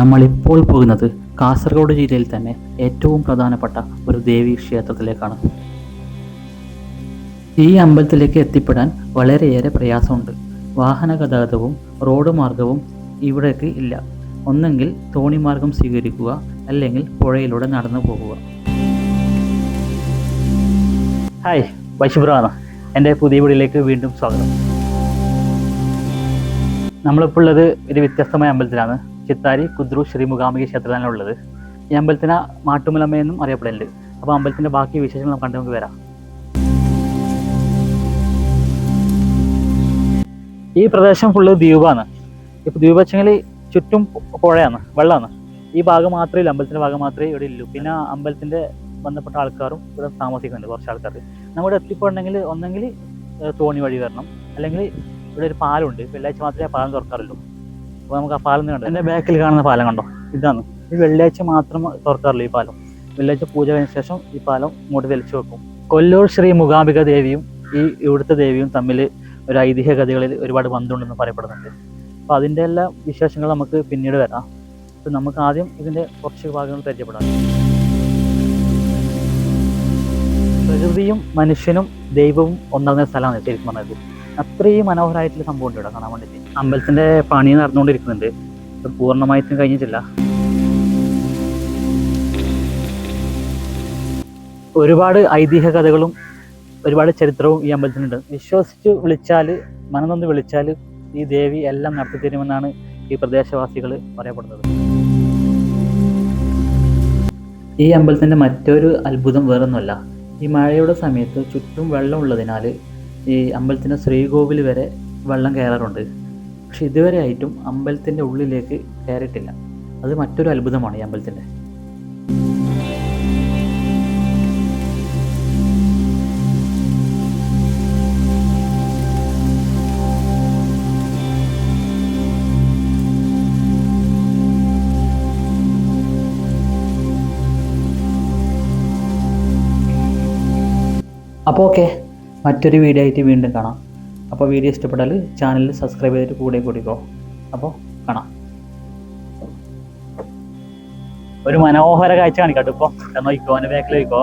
നമ്മളിപ്പോൾ പോകുന്നത് കാസർഗോഡ് ജില്ലയിൽ തന്നെ ഏറ്റവും പ്രധാനപ്പെട്ട ഒരു ദേവീ ക്ഷേത്രത്തിലേക്കാണ്. ഈ അമ്പലത്തിലേക്ക് എത്തിപ്പെടാൻ വളരെയേറെ പ്രയാസമുണ്ട്. വാഹന ഗതാഗതവും റോഡ് മാർഗവും ഇവിടേക്ക് ഇല്ല. ഒന്നെങ്കിൽ തോണി മാർഗം സ്വീകരിക്കുക, അല്ലെങ്കിൽ പുഴയിലൂടെ നടന്നു പോകുക. ഹായ്, ബൈശുബ്രാണ്. എൻ്റെ പുതിയ വീഡിയോയിലേക്ക് വീണ്ടും സ്വാഗതം. നമ്മളിപ്പോൾ ഉള്ളത് ഒരു വ്യത്യസ്തമായ അമ്പലത്തിലാണ്. ചിത്താരി കുദ്രു ശ്രീ മൂകാംബിക ക്ഷേത്രത്തിലാണ് ഉള്ളത്. ഈ അമ്പലത്തിന് മാട്ടുമലമ്മ എന്നും അറിയപ്പെടുന്നുണ്ട്. അപ്പോൾ അമ്പലത്തിൻ്റെ ബാക്കി വിശേഷങ്ങൾ നമുക്ക് കണ്ടു നമുക്ക് വരാം. ഈ പ്രദേശം ഫുള്ള് ദ്വീപാണ്. ഇപ്പോൾ ദ്വീപ് വെച്ചെങ്കിൽ ചുറ്റും പുഴയാണ്, വെള്ളമാണ്. ഈ ഭാഗം മാത്രമേ ഇല്ല, അമ്പലത്തിൻ്റെ ഭാഗം മാത്രമേ ഇവിടെ ഉള്ളൂ. പിന്നെ അമ്പലത്തിൻ്റെ ബന്ധപ്പെട്ട ആൾക്കാരും ഇവിടെ താമസിക്കുന്നുണ്ട്, കുറച്ച് ആൾക്കാർ. നമ്മുടെ എത്തിപ്പെടണമെങ്കിൽ ഒന്നെങ്കിൽ തോണി വഴി വരണം, അല്ലെങ്കിൽ ഇവിടെ ഒരു പാലമുണ്ട്. വെള്ളിയാഴ്ച മാത്രമേ പാലം തുറക്കാറുള്ളൂ. അപ്പോൾ നമുക്ക് ആ പാലം കണ്ടോ, എൻ്റെ ബാക്കിൽ കാണുന്ന പാലം കണ്ടോ, ഇതാണ്. ഈ വെള്ളിയാഴ്ച മാത്രം തുറക്കാറുള്ളൂ ഈ പാലം. വെള്ളിയാഴ്ച പൂജ കഴിഞ്ഞ ശേഷം ഈ പാലം ഇങ്ങോട്ട് വലിച്ചു വെക്കും. കൊല്ലൂർ ശ്രീ മൂകാംബിക ദേവിയും ഈ ഇവിടുത്തെ ദേവിയും തമ്മിൽ ഒരു ഐതിഹ്യ കഥകളിൽ ഒരുപാട് ബന്ധമുണ്ടെന്ന് പറയപ്പെടുന്നുണ്ട്. അപ്പോൾ അതിൻ്റെ എല്ലാ വിശേഷങ്ങൾ നമുക്ക് പിന്നീട് വരാം. അപ്പോൾ നമുക്ക് ആദ്യം ഇതിൻ്റെ കുറച്ച് ഭാഗങ്ങൾ പരിചയപ്പെടാം. പ്രകൃതിയും മനുഷ്യനും ദൈവവും ഒന്നാകുന്ന സ്ഥലമാണ് ശരിക്കും പറഞ്ഞത്. അത്രയും മനോഹരമായിട്ടുള്ള സംഭവം ഉണ്ട് ഇവിടെ കാണാൻ വേണ്ടിയിട്ട്. അമ്പലത്തിൻ്റെ പണി നടന്നുകൊണ്ടിരിക്കുന്നുണ്ട്, ഇത് പൂർണ്ണമായിട്ടും കഴിഞ്ഞിട്ടില്ല. ഒരുപാട് ഐതിഹ്യ കഥകളും ഒരുപാട് ചരിത്രവും ഈ അമ്പലത്തിനുണ്ട്. വിശ്വസിച്ച് വിളിച്ചാൽ, മനനൊന്ന് വിളിച്ചാൽ ഈ ദേവി എല്ലാം നടത്തി തരുമെന്നാണ് ഈ പ്രദേശവാസികൾ പറയപ്പെടുന്നത്. ഈ അമ്പലത്തിൻ്റെ മറ്റൊരു അത്ഭുതം വേറൊന്നുമല്ല, ഈ മഴയുടെ സമയത്ത് ചുറ്റും വെള്ളമുള്ളതിനാൽ ഈ അമ്പലത്തിൻ്റെ ശ്രീകോവിൽ വരെ വെള്ളം കയറാറുണ്ട്. പക്ഷെ ഇതുവരെ ആയിട്ടും അമ്പലത്തിൻ്റെ ഉള്ളിലേക്ക് കയറിയിട്ടില്ല. അത് മറ്റൊരു അത്ഭുതമാണ് ഈ അമ്പലത്തിൻ്റെ. അപ്പോൾ ഓക്കെ, മറ്റൊരു വീഡിയോ ആയിട്ട് വീണ്ടും കാണാം. അപ്പോൾ വീഡിയോ ഇഷ്ടപ്പെട്ടാൽ ചാനൽ സബ്സ്ക്രൈബ് ചെയ്തിട്ട് കൂടെ കൂടിക്കോ. അപ്പോൾ കാണാം. ഒരു മനോഹര കാഴ്ച കാണിക്കാട്ടോ. ഇപ്പോൾ നോക്കിക്കോ, എൻ്റെ ബാക്കിൽ നോക്കിക്കോ.